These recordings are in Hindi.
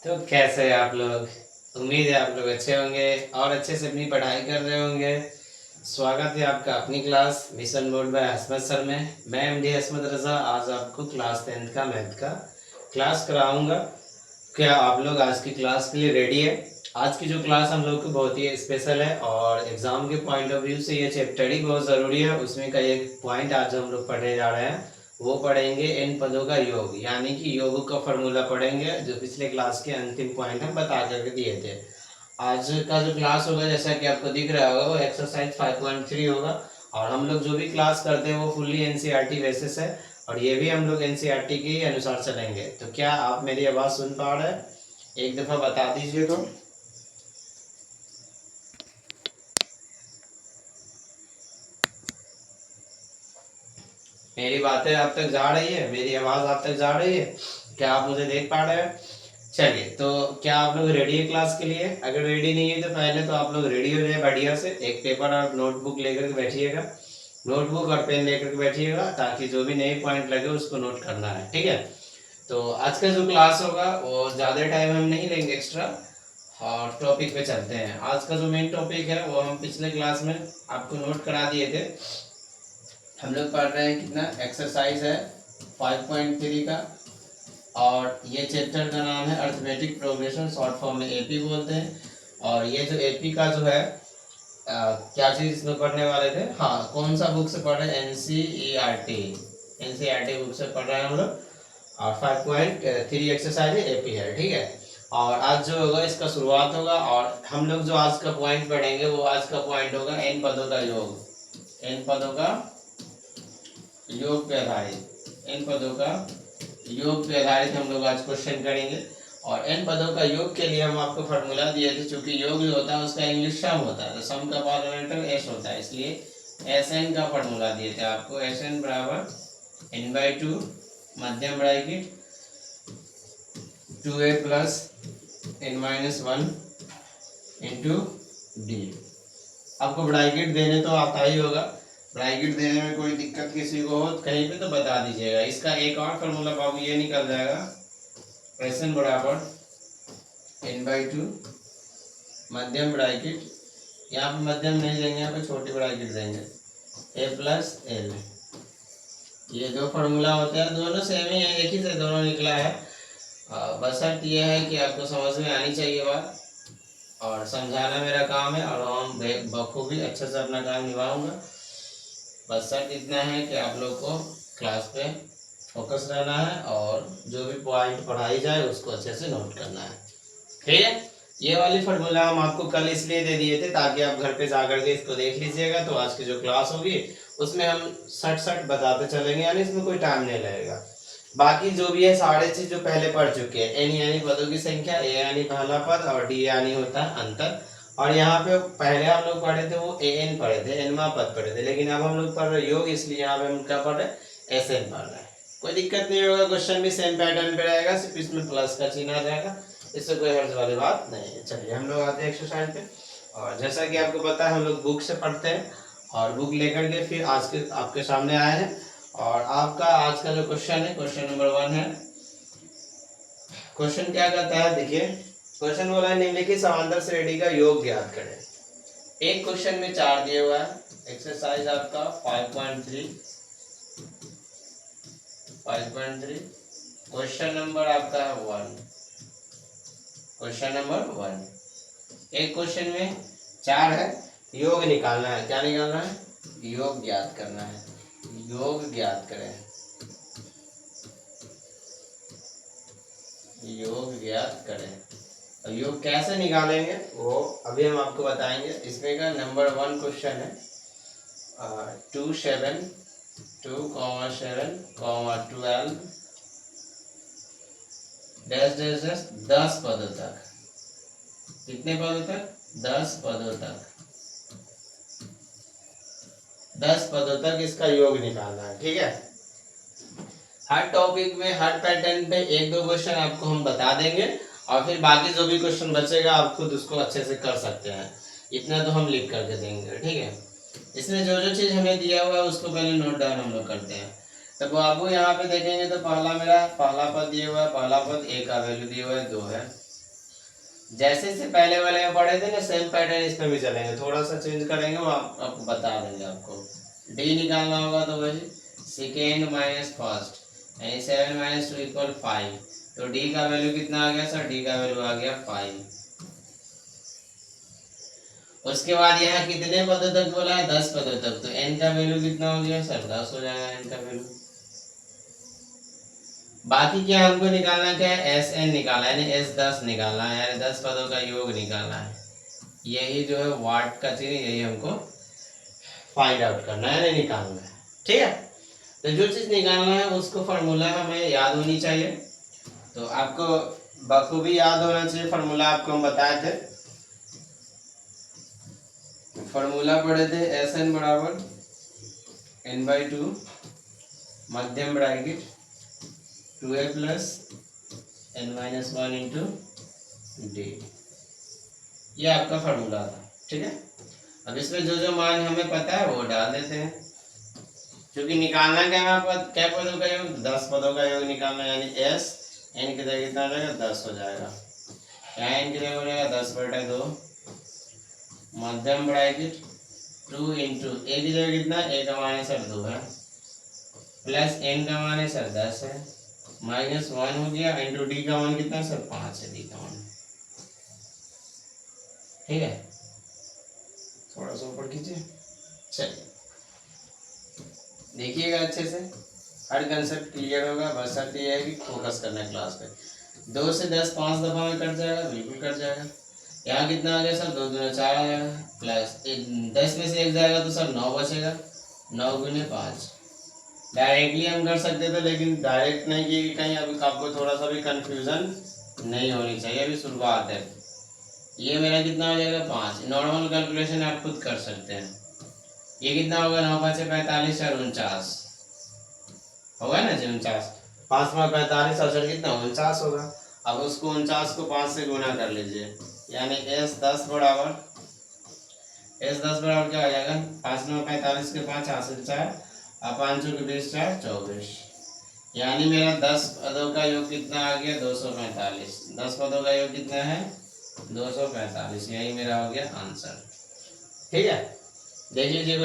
तो कैसे हैं आप लोग? उम्मीद है आप लोग अच्छे होंगे और अच्छे से अपनी पढ़ाई कर रहे होंगे। स्वागत है आपका अपनी क्लास मिशन मोड बाय असमत सर में। मैं एमडी असमत रजा आज आपको क्लास 10th का मैथ का क्लास कराऊंगा। क्या आप लोग आज की क्लास के लिए रेडी है? आज की जो क्लास हम लोग को बहुत ही स्पेशल है और एग्जाम के पॉइंट ऑफ व्यू से ये चैप्टर ही बहुत ज़रूरी है। उसमें का एक पॉइंट आज हम लोग पढ़ने जा रहे हैं, वो पढ़ेंगे इन पदों का योग, यानी कि योग का फॉर्मूला पढ़ेंगे जो पिछले क्लास के अंतिम पॉइंट हम बता करके दिए थे। आज का जो क्लास होगा जैसा कि आपको दिख रहा होगा वो एक्सरसाइज 5.3 होगा और हम लोग जो भी क्लास करते हैं वो फुल्ली एनसीईआरटी बेसिस है और ये भी हम लोग एनसीईआरटी के अनुसार चलेंगे। तो क्या आप मेरी आवाज़ सुन पा रहे हैं? एक दफ़ा बता दीजिए तो। मेरी बातें आप तक जा रही है? मेरी आवाज़ आप तक जा रही है? क्या आप मुझे देख पा रहे हैं? चलिए, तो क्या आप लोग रेडी है क्लास के लिए? अगर रेडी नहीं है तो पहले तो आप लोग रेडी हो जाए बढ़िया से। एक पेपर और नोटबुक लेकर के बैठिएगा, नोटबुक और पेन लेकर के बैठिएगा ताकि जो भी नए पॉइंट लगे उसको नोट करना है, ठीक है? तो आज का जो क्लास होगा वो ज़्यादा टाइम हम नहीं लेंगे एक्स्ट्रा और टॉपिक पे चलते हैं। आज का जो मेन टॉपिक है वो हम पिछले क्लास में आपको नोट करा दिए थे। हम लोग पढ़ रहे हैं कितना एक्सरसाइज है 5.3 का और ये चैप्टर का नाम है अर्थमेटिक प्रोग्रेशन, शॉर्ट फॉर्म में एपी बोलते हैं। और ये जो एपी का जो है क्या चीज़ इसमें पढ़ने वाले थे? हाँ, कौन सा बुक से पढ़ रहे हैं? एनसीईआरटी बुक से पढ़ रहे हैं हम लोग और 5.3 एक्सरसाइज है, एपी है, ठीक है। और आज जो होगा इसका शुरुआत होगा और हम लोग जो आज का पॉइंट पढ़ेंगे वो आज का पॉइंट होगा एन पदों का योग। एन पदों का योग पे आधारित, इन पदों का योग पे आधारित हम लोग आज क्वेश्चन करेंगे। और इन पदों का योग के लिए हम आपको फार्मूला दिए थे, क्योंकि योग जो होता है उसका इंग्लिश सम होता है, तो सम का पावर लेटर एस होता है, इसलिए एस एन का फार्मूला दिए थे आपको। एस एन बराबर एन बाई टू मध्यम bracket 2a plus n minus 1 into d. आपको ब्रैकेट देने तो आता ही होगा, ब्रैकेट देने में कोई दिक्कत किसी को हो कहीं पे तो बता दीजिएगा। इसका एक और फार्मूला बाबू ये निकल जाएगा, एस एन बराबर एन बाई टू मध्यम ब्रैकेट, यहाँ पे मध्यम नहीं देंगे, यहाँ पे छोटी ब्रैकेट देंगे, ए प्लस एल। ये दो फार्मूला होते हैं, दोनों सेम ही है, एक ही से दोनों निकला है। बस शर्त ये है कि आपको समझ में आनी चाहिए बात, और समझाना मेरा काम है और हम बखूबी अच्छे से अपना काम निभाऊंगा। बस शर्त इतना है कि आप लोग को क्लास पे फोकस रहना है और जो भी पॉइंट पढ़ाई जाए उसको अच्छे से नोट करना है, ठीक है? ये वाली फार्मूला हम आपको कल इसलिए दे दिए थे ताकि आप घर पे जाकर के इसको देख लीजिएगा, तो आज की जो क्लास होगी उसमें हम सट बताते चलेंगे, यानी इसमें कोई टाइम नहीं लगेगा। बाकी जो भी है सारे चीज जो पहले पढ़ चुके हैं, एन यानी पदों की संख्या, ए यानी पहला पद और डी यानी होता है अंतर। और यहाँ पे पहले हम लोग पढ़े थे वो ए एन पढ़े थे, एनवा पद पढ़े थे, लेकिन अब हम लोग पढ़ रहे योग, इसलिए यहाँ पे हम क्या पढ़ रहे हैं? एस एन पढ़ रहे हैं। कोई दिक्कत नहीं होगा, क्वेश्चन भी सेम पैटर्न पे रहेगा, सिर्फ इसमें प्लस का चिन्ह आ जाएगा, इससे कोई हर्ज वाली बात नहीं है। चलिए हम लोग आते हैं एक्सरसाइज पे। और जैसा कि आपको पता है हम लोग बुक से पढ़ते हैं और बुक लेकर के फिर आज के आपके सामने आए हैं। और आपका आज का जो क्वेश्चन है, क्वेश्चन नंबर 1 है। क्वेश्चन क्या कहता है, देखिए क्वेश्चन बोला है निम्नलिखित समांतर श्रेणी का योग ज्ञात करें। एक क्वेश्चन में 4 दिए हुआ है, एक्सरसाइज आपका 5.3 क्वेश्चन नंबर आपका है 1। क्वेश्चन नंबर 1, एक क्वेश्चन में 4 है, योग निकालना है। क्या निकालना है? योग ज्ञात करना है। योग ज्ञात करें, योग ज्ञात करें। अब योग कैसे निकालेंगे वो अभी हम आपको बताएंगे। इसमें का नंबर 1 क्वेश्चन है 2 7 12 डैश डैश डैश 10 पदों तक। कितने पदों तक? 10 पदों तक। 10 पदों तक इसका योग निकालना है, ठीक है? हर टॉपिक में हर पैटर्न पे 1-2 क्वेश्चन आपको हम बता देंगे और फिर बाकी जो भी क्वेश्चन बचेगा आप खुद उसको अच्छे से कर सकते हैं। इतना तो हम लिख करके देंगे, ठीक है? इसमें जो जो चीज़ हमें दिया हुआ है उसको पहले नोट डाउन हम लोग करते हैं। तो बाबू यहाँ पे देखेंगे तो पहला मेरा पहला पद दिया हुआ है, पहला पद ए का वैल्यू दिया हुआ है 2 है, जैसे से पहले वाले में पढ़े थे ना, सेम पैटर्न इसमें भी चलेंगे, थोड़ा सा चेंज करेंगे, वो आपको बता देंगे। आपको डी निकालना होगा तो वही सेकेंड माइनस फर्स्ट, यानी 7 माइनस 2 इक्वल 5। तो डी का वैल्यू कितना आ गया सर? डी का वैल्यू आ गया 5। उसके बाद यहाँ कितने पदों तक बोला है? 10 पदों तक। तो एन का वैल्यू कितना हो गया सर? 10 हो जाएगा एन का वैल्यू। बाकी क्या हमको निकालना, क्या है? एस एन निकालना है, यानी एस 10 निकालना है, यानी 10 पदों का योग निकालना है। यही जो है वाट का चीज, यही हमको फाइंड आउट करना है, यानी निकालना है। ठीक है, तो जो चीज निकालना है उसको फार्मूला हमें याद होनी चाहिए। तो आपको बखूबी याद होना चाहिए फार्मूला, आपको हम बताए थे। फार्मूला पढ़े थे एस एन बराबर n/2 मध्यम bracket 2a plus n-1 into d. ये आपका फार्मूला था। ठीक है, अब इसमें जो जो मान हमें पता है वो डाल देते हैं। क्योंकि निकालना क्या पदों का योग? 10 पदों का योग निकालना, यानी एस एन की जगह कितना हो जाएगा? 10 हो जाएगा। यहाँ एन की जगह हो जाएगा 10/2 मध्यम ब्रैकेट 2 इंटू ए की जगह कितना? ए का मान है सर 2 है, प्लस एन का मान है सर 10 है, -1 हो गया, इंटू डी का मान कितना सर? 5 है डी का मान। ठीक है, थोड़ा सा ऊपर कीजिए। चलिए देखिएगा अच्छे से, हर कंसेप्ट क्लियर होगा। बस शर्त ये है कि फोकस करना है क्लास पे। 2 से 10 5 दफा में कट जाएगा, बिल्कुल कट जाएगा। यहाँ कितना आ गया सर? 2 दूना 4 आ जाएगा, प्लस 10 में से 1 जाएगा तो सर 9 बचेगा, 9 गुने 5। डायरेक्टली हम कर सकते थे, लेकिन डायरेक्ट नहीं किए, कहीं अभी आपको थोड़ा सा भी कंफ्यूजन नहीं होनी चाहिए, अभी शुरुआत है। ये मेरा कितना हो जाएगा? 5। नॉर्मल कैलकुलेशन आप खुद कर सकते हैं। ये कितना होगा? 9 5 45 और 49 होगा ना जी? 49 5 में 45 और कितना? 49 होगा। अब उसको 49 को 5 से गुना कर लीजिए, यानी एस 10 बराबर क्या हो जाएगा? 5 9 45 के 5 हासिल 4 और 5 के 20 4 24, यानी मेरा 10 पदों का योग कितना आ गया? 245। 10 पदों का योग कितना है? 245। यही मेरा हो गया आंसर। ठीक है, देख लीजिए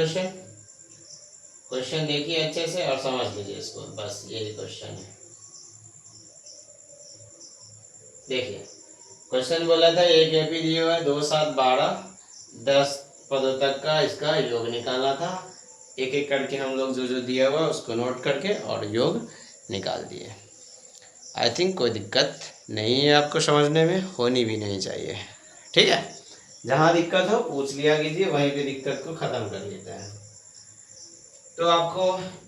क्वेश्चन देखिए अच्छे से और समझ लीजिए इसको, बस यही क्वेश्चन है। देखिए क्वेश्चन बोला था एक एपी दिया हुआ है 2 7 12 10 पदों तक का, इसका योग निकालना था। एक एक करके हम लोग जो जो दिया हुआ है उसको नोट करके और योग निकाल दिए। आई थिंक कोई दिक्कत नहीं है आपको समझने में, होनी भी नहीं चाहिए। ठीक है, जहाँ दिक्कत हो पूछ लिया कीजिए, वहीं पे दिक्कत को खत्म कर लेते हैं। तो आपको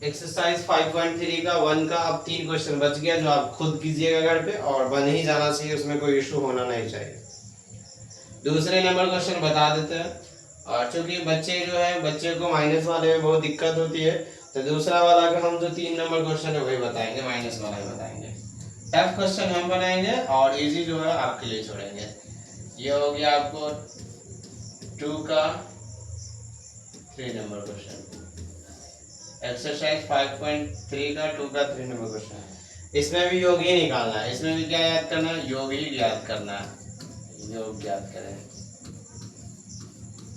एक्सरसाइज 5.3 का 1 का अब 3 क्वेश्चन बच गया, जो आप खुद कीजिएगा घर पे, और बन ही जाना चाहिए, उसमें कोई इशू होना नहीं चाहिए। दूसरे नंबर क्वेश्चन बता देते हैं, और चूंकि बच्चे जो है, बच्चे को माइनस वाले में बहुत दिक्कत होती है, तो दूसरा वाला का हम जो 3 नंबर क्वेश्चन है वही बताएंगे, माइनस वाला ही बताएंगे। टफ क्वेश्चन हम बनाएंगे और इजी जो है आपके लिए छोड़ेंगे। ये हो गया आपको 2 का 3 नंबर क्वेश्चन, एक्सरसाइज 5.3 का 2 का 3 नंबर क्वेश्चन है। इसमें भी योग ही निकालना है, इसमें भी क्या याद करना है? योग ही याद करना है। योग याद करें,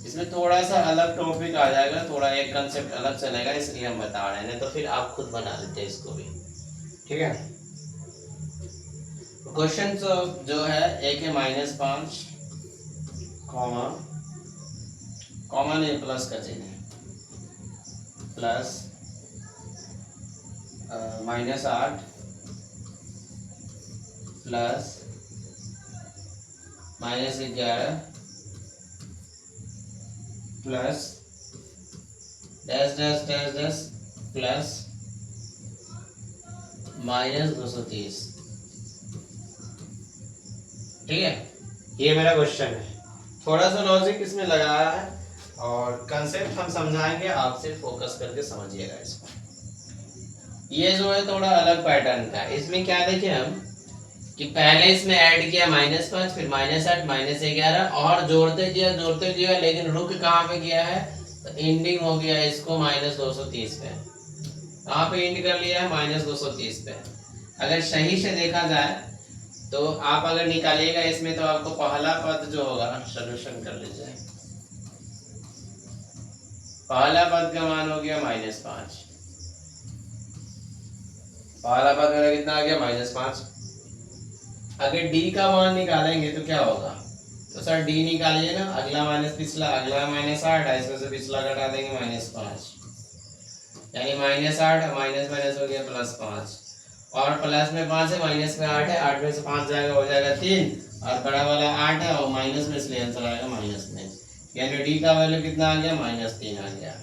इसमें थोड़ा सा अलग टॉपिक आ जाएगा, थोड़ा एक कंसेप्ट अलग चलेगा, इसलिए हम बता रहे हैं, तो फिर आप खुद बना लेते हैं इसको भी। ठीक है, क्वेश्चन जो है एक है -5 कॉमा नहीं प्लस का चिन्ह है, plus -8 plus -11 plus dash dash dash dash plus -230। ठीक है, ये मेरा क्वेश्चन है। थोड़ा सा लॉजिक इसमें लगाया है और कंसेप्ट हम समझाएंगे, आप सिर्फ फोकस करके समझिएगा इसको। ये जो है थोड़ा अलग पैटर्न का है। इसमें क्या देखें हम कि पहले इसमें ऐड किया -5, फिर -8 -11 और जोड़ते गया, लेकिन रुक कहाँ पे गया है? तो एंडिंग हो गया इसको -230 पे। कहाँ पे एंड कर लिया है? -230 पे। अगर सही से देखा जाए तो आप अगर निकालिएगा इसमें तो आपको पहला पद जो होगा, सोल्यूशन कर लीजिए, पहला पद का मान हो गया -5। पहला पद मेरा कितना आ गया -5। अगर डी का मान निकालेंगे तो क्या होगा, तो सर डी निकालिए ना, अगला माइनस पिछला, अगला -8 है, इसमें से पिछला घटा देंगे -5, यानी -8 माइनस माइनस हो गया +5, और प्लस में 5 है, माइनस में 8 है, 8 में से 5 जाएगा हो जाएगा 3, और बड़ा वाला 8 है और माइनस में इसलिए आंसर आएगा -3, यानी डी का वैल्यू कितना आ गया, -3 आ गया।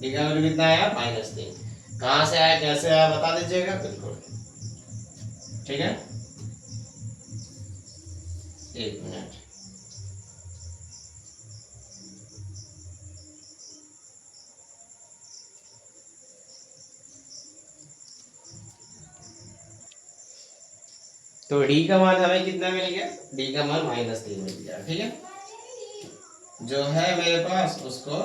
डी का वैल्यू कितना आया, -3। कहाँ से आया कैसे आया बता दीजिएगा, बिल्कुल ठीक है। 1 मिनट, तो डी का मान हमें कितना मिल गया, डी का मान -3 मिल गया, ठीक है। जो है मेरे पास उसको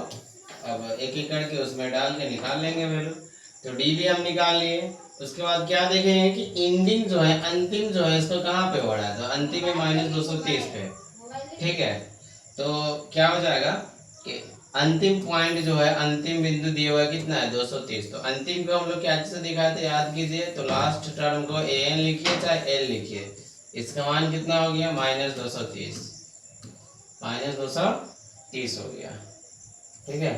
अब एक एक करके उसमें डाल के निकाल लेंगे वैल्यू। तो डी भी हम निकाल लिए। उसके बाद क्या देखेंगे कि एंडिंग जो है, अंतिम जो है, इसको कहाँ पे हो रहा है, तो अंतिम में -230 पे, ठीक है। तो क्या हो जाएगा कि अंतिम पॉइंट जो है, अंतिम बिंदु दिया हुआ है कितना है, 230। तो अंतिम को हम लोग क्या से दिखाए थे, याद कीजिए। तो लास्ट टर्म को an लिखिए चाहे l लिखिए, इसका मान कितना हो गया, -230, -230 हो गया, ठीक है।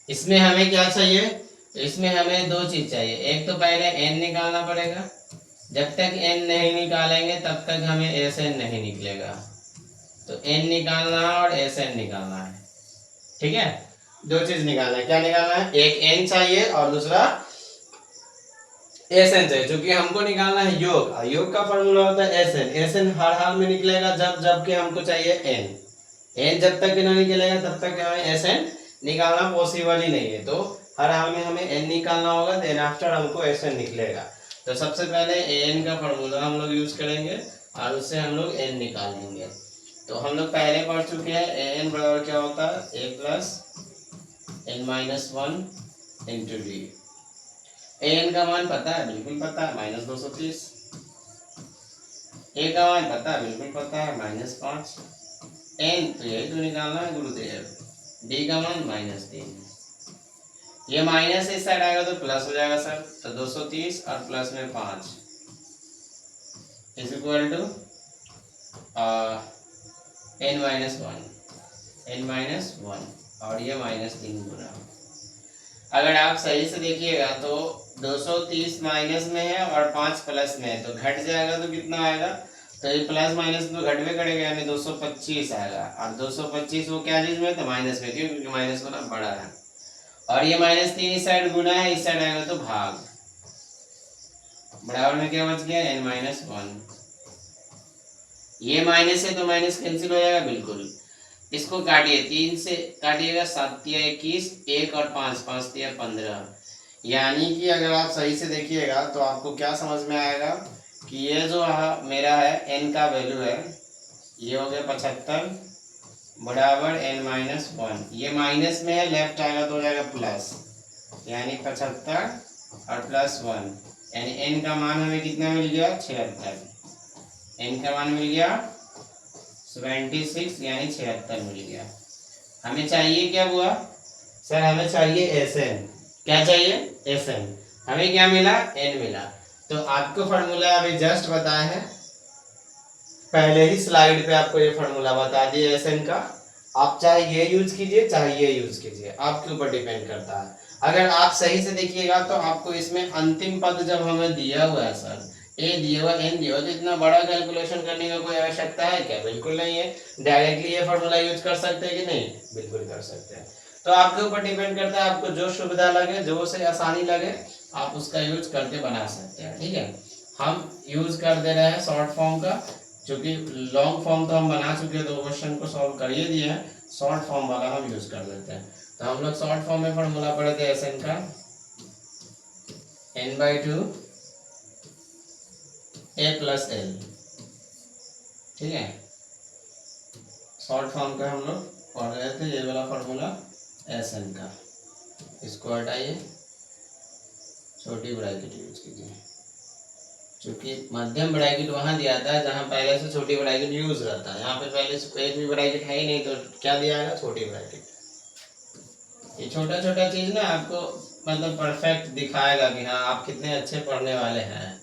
इसमें हमें क्या चाहिए, इसमें हमें दो चीज चाहिए। एक तो पहले n निकालना पड़ेगा, जब तक n नहीं निकालेंगे तब तक हमें Sn नहीं निकलेगा। तो n निकालना है और Sn निकालना है, ठीक है। दो चीज निकालना है, क्या निकालना है, एक n चाहिए और दूसरा Sn चाहिए। क्योंकि हमको निकालना है योग, योग का फॉर्मूला होता है Sn। Sn हर हाल में निकलेगा जब कि हमको चाहिए n जब तक ना निकलेगा तब तक हमें Sn निकालना पॉसिबल ही नहीं है। तो हर हाल में हमें n निकालना होगा, देन आफ्टर हमको Sn निकलेगा। तो सबसे पहले an का फॉर्मूला हम लोग यूज करेंगे और उससे हम लोग n निकाल लेंगे। तो हम लोग पहले पढ़ चुके हैं an बराबर क्या होता है, a plus n-1 into D. an का मान पता है, बिल्कुल पता है, -230। a का मान पता है, बिल्कुल पता है, -5। n तो यही तो निकालना है गुरुदेव। d का मान -3। ये माइनस इस साइड आएगा तो प्लस हो जाएगा सर। तो 230 और प्लस में 5 इज इक्वल टू n-1 और ये -3 गुना। अगर आप सही से देखिएगा तो 230 माइनस में है और 5 प्लस में है, तो घट जाएगा तो कितना आएगा, तो ये प्लस माइनस तो घटवे करेगा, यानी 225 आएगा। और 225 वो क्या चीज में, तो माइनस में, क्योंकि माइनस को ना बड़ा है। और ये -3 इस साइड गुना है, इस साइड आएगा तो भाग, बराबर में क्या बच गया, n-1। ये माइनस है तो माइनस कैंसिल हो जाएगा, बिल्कुल। इसको काटिए, 3 से काटिएगा, 7 या 21, 1 और 5, 5 या 15। यानी कि अगर आप सही से देखिएगा तो आपको क्या समझ में आएगा कि ये जो मेरा है n का वैल्यू है, ये हो गया 75 बराबर n-1। ये माइनस में है, लेफ्ट आएगा तो हो जाएगा प्लस, यानी 75 और +1, यानी n का मान हमें कितना मिल गया, 76। n का मान मिल गया 76, यानी 76 मिल गया। हमें चाहिए क्या हुआ सर, हमें चाहिए Sn। क्या चाहिए, Sn। हमें क्या मिला, n मिला। तो आपको फॉर्मूला अभी जस्ट बताया है, पहले ही स्लाइड पे आपको ये फॉर्मूला बता दिए Sn का। आप चाहे ये यूज कीजिए चाहे ये यूज कीजिए, आपके ऊपर डिपेंड करता है। अगर आप सही से देखिएगा तो आपको इसमें अंतिम पद जब हमें दिया हुआ है सर, a दिया हुआ n दिया हुआ, तो इतना बड़ा कैलकुलेशन करने का कोई आवश्यकता है क्या, बिल्कुल नहीं है। डायरेक्टली ये फॉर्मूला यूज कर सकते हैं कि नहीं, बिल्कुल कर सकते हैं। तो आपके ऊपर डिपेंड करता है, आपको जो सुविधा लगे, जो से आसानी लगे, आप उसका यूज करके बना सकते हैं, ठीक है। हम यूज कर दे रहे हैं शॉर्ट फॉर्म का, क्योंकि लॉन्ग फॉर्म तो हम बना चुके हैं, 2 क्वेश्चन को सॉल्व कर ही दिए हैं। शॉर्ट फॉर्म वाला हम यूज कर लेते हैं। तो हम लोग शॉर्ट फॉर्म में फॉर्मूला पढ़े थे Sn का, n/2 a + l, ठीक है। शॉर्ट फॉर्म का हम लोग पढ़ रहे थे, ये वाला फॉर्मूला Sn का। इसको हटाइए, छोटी ब्रैकेट यूज कीजिए, क्योंकि मध्यम ब्रैकेट वहाँ दिया था जहाँ पहले से छोटी ब्रैकेट यूज रहता है। यहाँ पे पहले से एक भी ब्रैकेट है ही नहीं, तो क्या दिया है? छोटी ब्रैकेट। ये छोटा छोटा चीज ना आपको मतलब परफेक्ट दिखाएगा कि हाँ आप कितने अच्छे पढ़ने वाले हैं।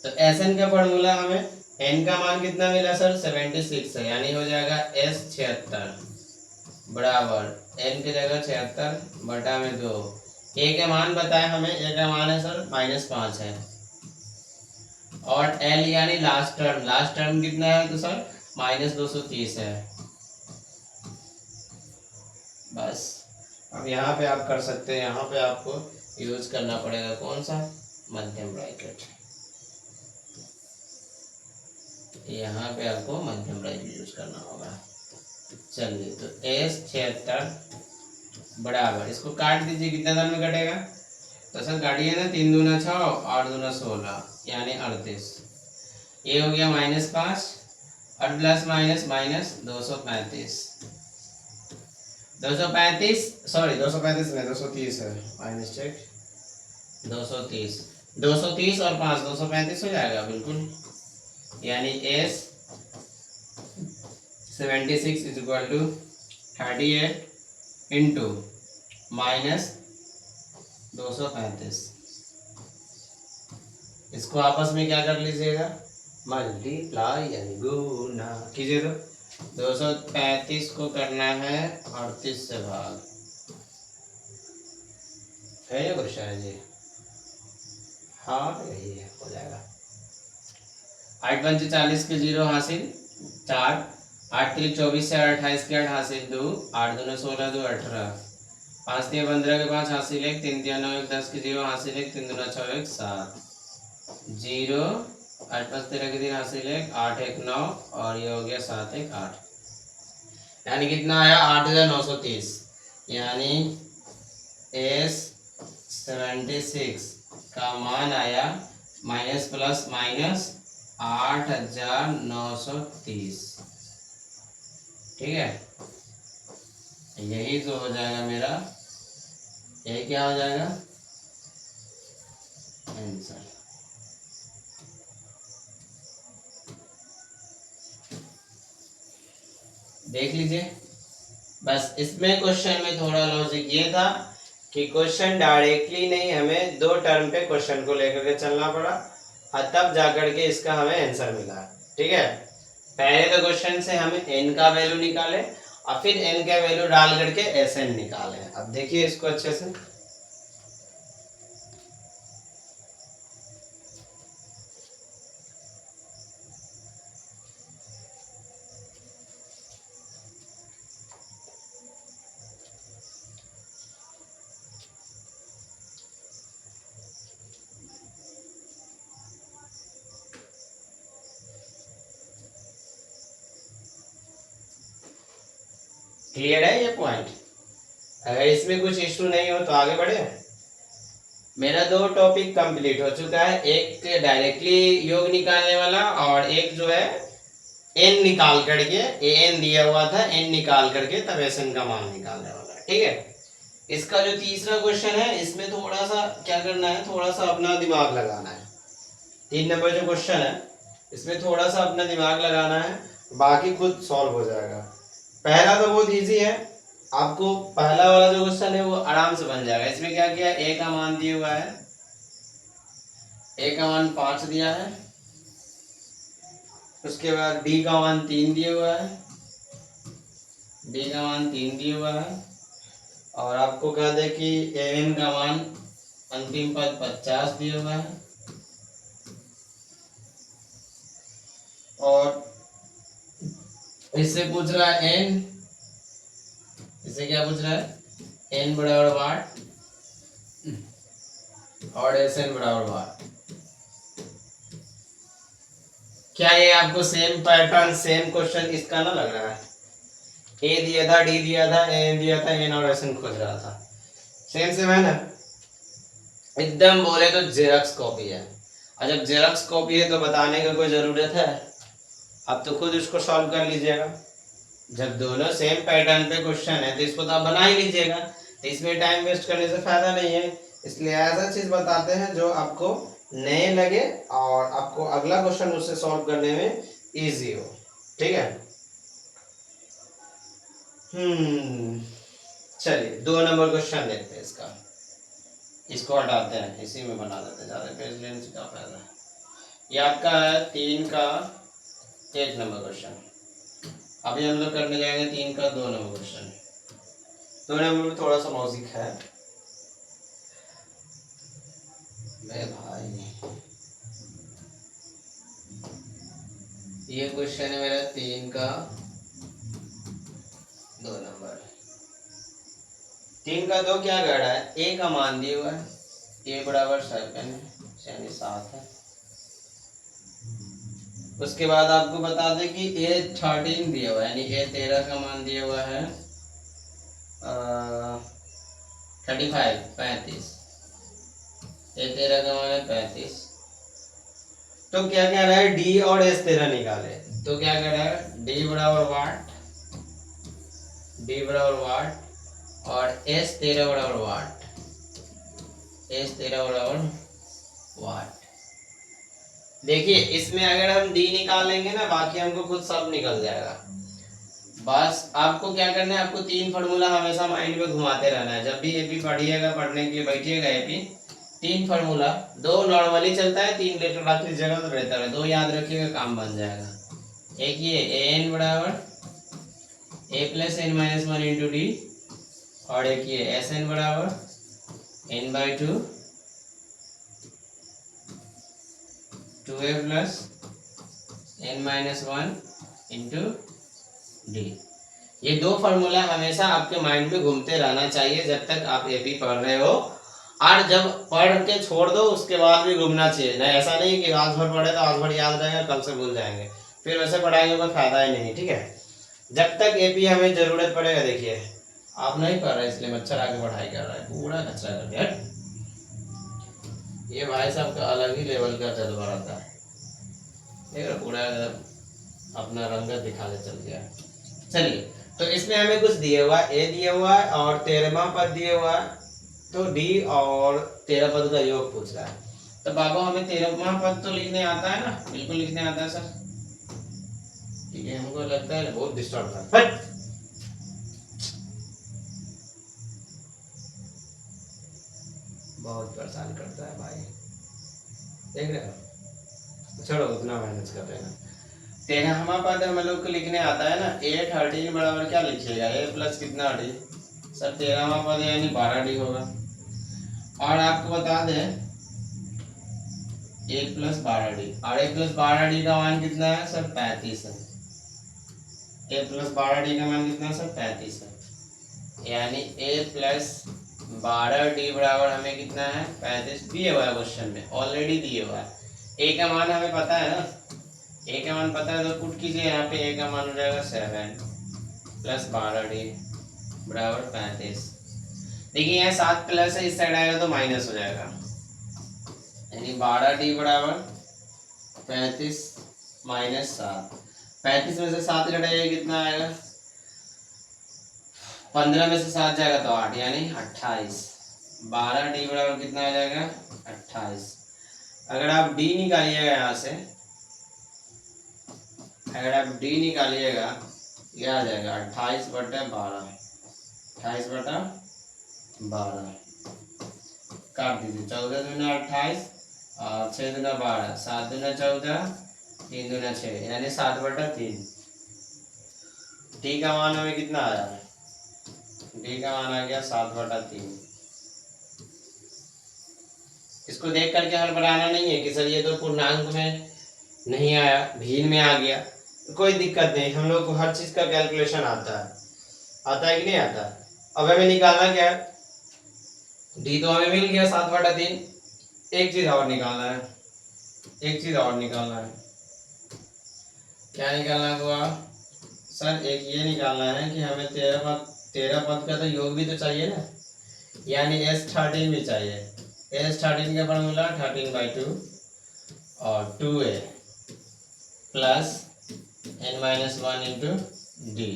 तो Sn का फॉर्मूला हमें n का मान कितना मिला सर? 76 है, यानी हो जाएगा S 76 बराबर n की जगह 76 बटा में 2। a के मान बताए हमें, a का मान है सर -5 है, और l यानी लास्ट टर्म कितना है? तो सर -230 है। बस अब यहाँ पे आप कर सकते हैं, यहाँ पे आपको यूज करना पड़ेगा कौन सा? मध्यम ब्रैकेट। यहाँ पे आपको मध्यम ब्रैकेट यूज करना होगा। चलिए, तो S 76 बराबर, इसको काट दीजिए, कितना दान में कटेगा? तो सर काटिए ना, 3 दूना 6, 8 दूना 16, यानी 38। ये हो गया -5 और प्लस माइनस माइनस 235। 235 सॉरी 235 में 230 है, माइनस चेक 230, 230 और 5 235 हो जाएगा बिल्कुल। यानी S 76 is equal to 38 into minus 235। इसको आपस में क्या कर लीजिएगा? मल्टीप्लाई यानी गुना कीजिए। तो 235 को करना है 38 से भाग, है ये क्वेश्चन जी? हाँ यही है, हो जाएगा। 8 पंचे 40 के 0 हासिल 4, 8 3 24 से 28 के 8 हासिल 2, 8 दूना 16 2 18, 5 3 15 के 5 हासिल 1, 3 3 9 1 10 के 0 हासिल 1, 3 दूना 6 1 7 0, 8 5 13 के 3 हासिल 1, 8 1 9 और ये हो गया 7 1 8, यानी कितना आया? 8930। यानी S 76 का मान आया माइनस प्लस माइनस 8930। ठीक है, यही तो हो जाएगा मेरा, यही क्या हो जाएगा? आंसर। देख लीजिए, बस इसमें क्वेश्चन में थोड़ा लॉजिक ये था कि क्वेश्चन डायरेक्टली नहीं, हमें दो टर्म पे क्वेश्चन को लेकर के चलना पड़ा और तब जाकर के इसका हमें आंसर मिला। ठीक है, पहले तो क्वेश्चन से हमें n का वैल्यू निकाले और फिर n का वैल्यू डाल करके Sn निकाले। अब देखिए इसको अच्छे से, क्लियर है ये पॉइंट? अगर इसमें कुछ इश्यू नहीं हो तो आगे बढ़े। मेरा दो टॉपिक कंप्लीट हो चुका है, एक डायरेक्टली योग निकालने वाला और एक जो है n निकाल करके, an दिया हुआ था, n निकाल करके तब Sn का मान निकालने वाला। ठीक है, इसका जो तीसरा क्वेश्चन है इसमें थोड़ा सा क्या करना है, थोड़ा सा अपना दिमाग लगाना है। 3 नंबर जो क्वेश्चन है इसमें थोड़ा सा अपना दिमाग लगाना है, बाकी खुद सॉल्व हो जाएगा। पहला तो बहुत इजी है, आपको पहला वाला जो क्वेश्चन है वो आराम से बन जाएगा। इसमें क्या किया, a का मान दिया हुआ है, a का मान 5 दिया है, उसके बाद b का मान 3 दिया हुआ है, b का मान 3 दिया हुआ है, और आपको कह दे कि an का मान अंतिम पद 50 दिया हुआ है, और इससे पूछ रहा है n, इससे क्या पूछ रहा है, n बराबर 8 और Sn बराबर 8। क्या ये आपको सेम पैटर्न, सेम क्वेश्चन इसका ना लग रहा है? a दिया था, d दिया था, n दिया था, n और Sn खोज रहा था, सेम सेम है ना? एकदम बोले तो जेरॉक्स कॉपी है। और जब जेरॉक्स कॉपी है तो बताने का कोई जरूरत है? आप तो खुद उसको सॉल्व कर लीजिएगा। जब दोनों सेम पैटर्न पे क्वेश्चन है तो इसको तो आप बना ही लीजिएगा, तो इसमें टाइम वेस्ट करने से फायदा नहीं है। इसलिए ऐसा चीज बताते हैं जो आपको नए लगे और आपको अगला क्वेश्चन उससे सॉल्व करने में इजी हो। ठीक है। चलिए 2 नंबर क्वेश्चन देखते हैं इसका। इसको हटाते हैं, इसी में बना देते हैं, ज्यादा पेज लेने से क्या फायदा है। ये आपका है 3 का 1 नंबर क्वेश्चन। अभी हम लोग करने जाएंगे 3 का 2 नंबर क्वेश्चन। 2 नंबर में थोड़ा सा लॉजिक है मेरे भाई। ये क्वेश्चन है मेरा 3 का 2 नंबर। 3 का 2 क्या कह रहा है, ए का मान दिया हुआ है, ए बराबर 7 है यानी 7 है। उसके बाद आपको बता दें कि ए 13 दिया हुआ है, यानी ए 13 का मान दिया हुआ है 35। ए 13 का मान है 35। तो क्या कह रहा है, डी और एस 13 निकाले। तो क्या कह रहा है, डी बराबर वाट, डी बराबर वाट और एस 13 बराबर वाट, एस 13 बराबर वाट। देखिए इसमें अगर हम डी निकाल लेंगे ना, बाकी हमको खुद सब निकल जाएगा। बस आपको क्या करना है, आपको 3 फार्मूला हमेशा माइंड में घुमाते रहना है। जब भी एपी पढ़िएगा, पढ़ने के लिए बैठिएगा एपी, 3 फार्मूला, 2 नॉर्मली चलता है, 3 लेटर रख लीजिएगा तो बेहतर है। 2 याद रखिएगा, काम बन जाएगा। एक ये ए एन बराबर a plus n minus 1 into d, और एक ये एस एन बराबर n by 2 2a plus n minus 1 into d. ये 2 फार्मूला हमेशा आपके माइंड में घूमते रहना चाहिए जब तक आप एपी पढ़ रहे हो, और जब पढ़ के छोड़ दो उसके बाद भी घूमना चाहिए। नहीं, ऐसा नहीं कि आज भर पढ़े तो आज भर याद रहेगा, कल से भूल जाएंगे, फिर वैसे पढ़ाएंगे कोई फायदा ही नहीं। ठीक है, जब तक एपी हमें जरूरत पड़ेगा। देखिए आप नहीं पढ़ रहे इसलिए मच्छर आके पढ़ाई कर रहा है, पूरा कचरा कर दिया। ये भाई साहब का अलग ही लेवल का जज्बा रहता है, पूरा अपना रंगत दिखाने चल गया। चलिए, तो इसमें हमें कुछ दिया हुआ है, ए दिया हुआ है और 13वां पद दिया हुआ है, तो डी और 13 पद का योग पूछ रहा है। तो बाबा हमें 13वां पद तो लिखने आता है ना, बिल्कुल लिखने आता है सर। ठीक है, हमको लगता है बहुत डिस्टर्ब करता है, बहुत परेशान करता है भाई, देख रहे हो। छोड़ो, उतना मैनेज कर रहे हैं। 13वां पद हम लोग को लिखने आता है ना, ए 13 बराबर क्या लिखिएगा, ए प्लस कितना डी सर, 13वां पद यानी 12 डी होगा। और आपको बता दें 1 प्लस 12 डी, और 1 प्लस 12 डी का मान कितना है सर, 35 है। 1 प्लस 12 डी का मान कितना है सर, 35 है, यानी ए प्लस 12 डी बराबर हमें कितना है, 35 दिया हुआ है क्वेश्चन में, ऑलरेडी दिया हुआ है। ए का मान हमें पता है ना, ए का मान पता है तो पुट कीजिए यहाँ पे, ए का मान हो जाएगा 7 प्लस 12 डी बराबर 35। देखिए यहाँ 7 प्लस है, इस साइड आएगा तो माइनस हो जाएगा, यानी 12 डी बराबर 35 माइनस 7। 35 में से 7 घटाइए कितना आएगा, 15 में से 7 जाएगा तो 8 यानी 28। 12 डी बराबर कितना आ जाएगा, 28। अगर आप डी निकालिएगा यहाँ से, अगर आप डी निकालिएगा यह आ जाएगा 28/12, 28/12 काट दीजिए। 14 दूना 28 और 6 दूना 12, 7 दूना 14, 3 दूना 6 यानी 7/3। डी का मान हमें कितना आया, डी का मान आ गया 7/3। इसको देख करके हल बनाना नहीं है कि सर ये तो पूर्णांक में नहीं आया, भीन में आ गया, कोई दिक्कत नहीं, हम लोग को हर चीज का कैलकुलेशन आता है कि नहीं आता। अब हमें निकालना क्या है, डी तो हमें मिल गया 7/3। एक चीज और निकालना है, एक चीज और निकालना है। क्या निकालना हुआ सर, एक ये निकालना है कि हमें 13 पद का तो योग भी तो चाहिए ना, यानी S13 भी चाहिए। S13 का फॉर्मूला 13/2 और 2a plus n-1 into D.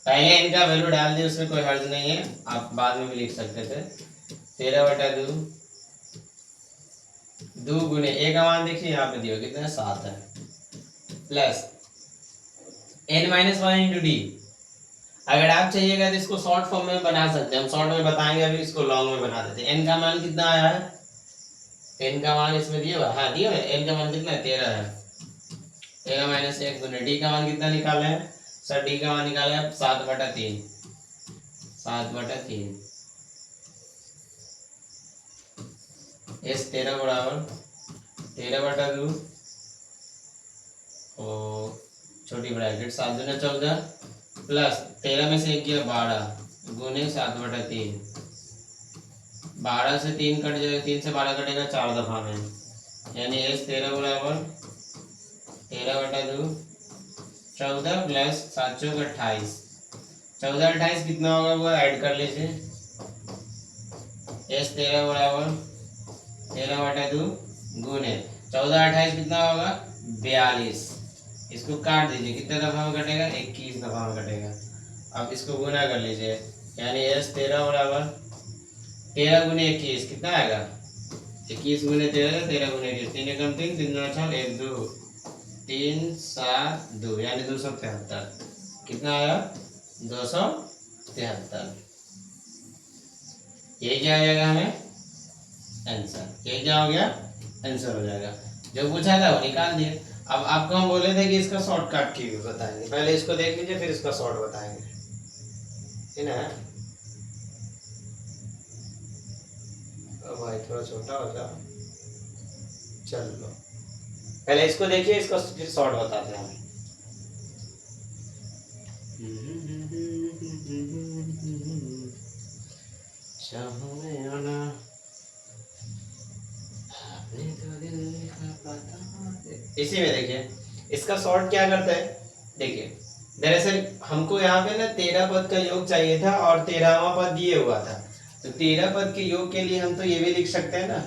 पहले इनका वैल्यू डाल दिए, उसमें कोई हर्ज नहीं है, आप बाद में भी लिख सकते थे। 13/2 2 गुने ए का मान देखिए यहाँ पे दिया कितना 7 है, प्लस n-1 इंटू डी। अगर आप चाहिएगा तो इसको शॉर्ट फॉर्म में बना सकते हैं, हम शॉर्ट में बताएंगे, अभी इसको लॉन्ग में बना देते हैं। n का मान कितना आया है, n का मान इसमें दिया हुआ, हाँ दिया है, n का मान कितना है 13 है, 13-1 गुने डी का मान कितना निकाले हैं सर, डी का मान निकाले हैं 7/3, 7/3 इस 13 बराबर 13/2 और छोटी ब्रैकेट 7 दूना 14 प्लस 13 में से 1 गया 12 गुने 7/3, 12 से 3 कट जाएगा, 3 से 12 कटेगा 4 दफा में, यानी एस 13 बराबर 13/2 14 प्लस 7 चौक 28, 14 28 कितना होगा वो ऐड कर लीजिए। एस 13 बराबर 13/2 गुने 14 28 कितना होगा 42, इसको काट दीजिए, कितने दफा में कटेगा 21 दफा में कटेगा। अब इसको गुना कर लीजिए, यानी एस 13 बराबर 13 गुने 21 कितना आएगा 21 गुने 13, 13 गुने 21, 3 एकम 3, 3 दूना 6, 1 2 3 7 2, यानी 273 कितना आया 273। ये क्या आ जाएगा हमें आंसर, ये क्या हो गया आंसर हो जाएगा, जो पूछा था वो निकाल दिए। अब आपको हम बोले थे कि इसका शॉर्टकट की बताएंगे, पहले इसको देख लीजिए फिर इसका शॉर्ट बताएंगे, है ना। भाई थोड़ा छोटा हो जा, चलो पहले इसको देखिए, इसको फिर शॉर्ट बताते हैं। इसी में देखिए इसका शॉर्ट क्या करता है, देखिए दरअसल हमको यहाँ पे ना 13 पद का योग चाहिए था और 13वां पद दिए हुआ था, तो 13 पद के योग के लिए हम तो ये भी लिख सकते हैं ना,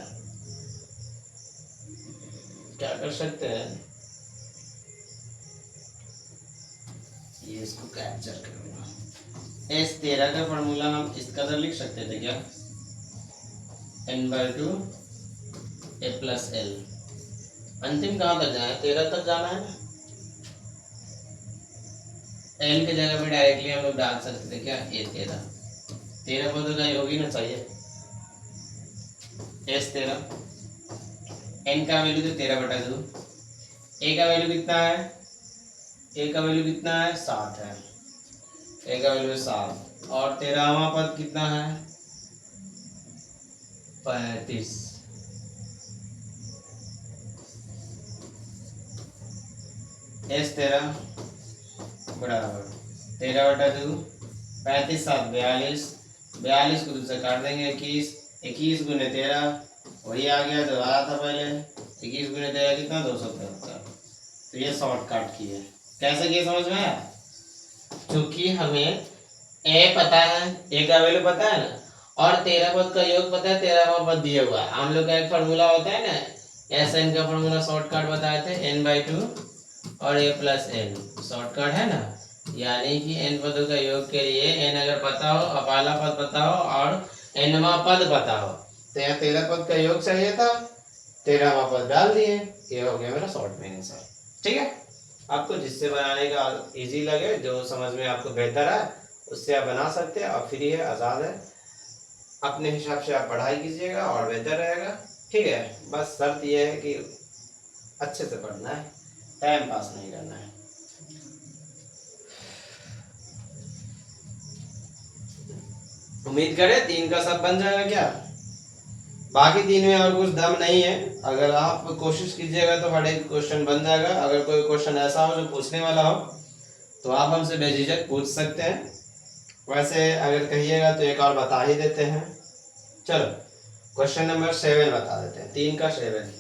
क्या कर सकते हैं, ये इसको कैप्चर करूंगा, एस 13 का फॉर्मूला हम इस कदर लिख सकते थे क्या, n/2 a + l, अंतिम कहाँ तक जाना है 13 तक जाना है ना, एल के जगह पे डायरेक्टली हम लोग डाल सकते थे क्या, ए 13 पदों का योग ही ना चाहिए, एस 13, एन का वैल्यू तो 13/2, ए का वैल्यू कितना है, ए का वैल्यू कितना है 7 है, ए का वैल्यू 7 और 13वां पद कितना है 35, एस 13 बराबर 13/2 35 7 42, 42 को दूसरे काट देंगे 21, 21 गुने 13 वही आ गया जो आया था पहले, 21 गुने 13 कितना 273, तो ये शॉर्टकट की है। कैसे किया समझ में आया, क्योंकि हमें ए पता है, ए का वैल्यू पता है ना, और 13 पद का योग पता है, 13वां पद दिया हुआ है, हम लोग का एक फॉर्मूला होता है ना, एस एन का फॉर्मूला शॉर्टकट बताए थे n/2 और a + n शॉर्टकट है ना, यानी कि n पदों का योग के लिए n अगर पता हो, अपाला पद पता हो और nवां पद पता हो, तो यहाँ 13 पद का योग चाहिए था, 13वां पद डाल दिए, ये हो गया मेरा शॉर्ट में आंसर। ठीक है, आपको जिससे बनाने का इजी लगे, जो समझ में आपको बेहतर है उससे आप बना सकते हैं, आप फ्री है, आज़ाद है, अपने हिसाब से आप पढ़ाई कीजिएगा और बेहतर रहेगा। ठीक है, बस शर्त यह है कि अच्छे से पढ़ना है, टाइम पास नहीं करना है। उम्मीद करें 3 का सब बन जाएगा क्या, बाकी 3 में और कुछ दम नहीं है, अगर आप कोशिश कीजिएगा तो हर एक क्वेश्चन बन जाएगा। अगर कोई क्वेश्चन ऐसा हो जो पूछने वाला हो तो आप हमसे बेझिझक पूछ सकते हैं, वैसे अगर कहिएगा तो एक और बता ही देते हैं। चलो क्वेश्चन नंबर 7 बता देते हैं, 3 का 7,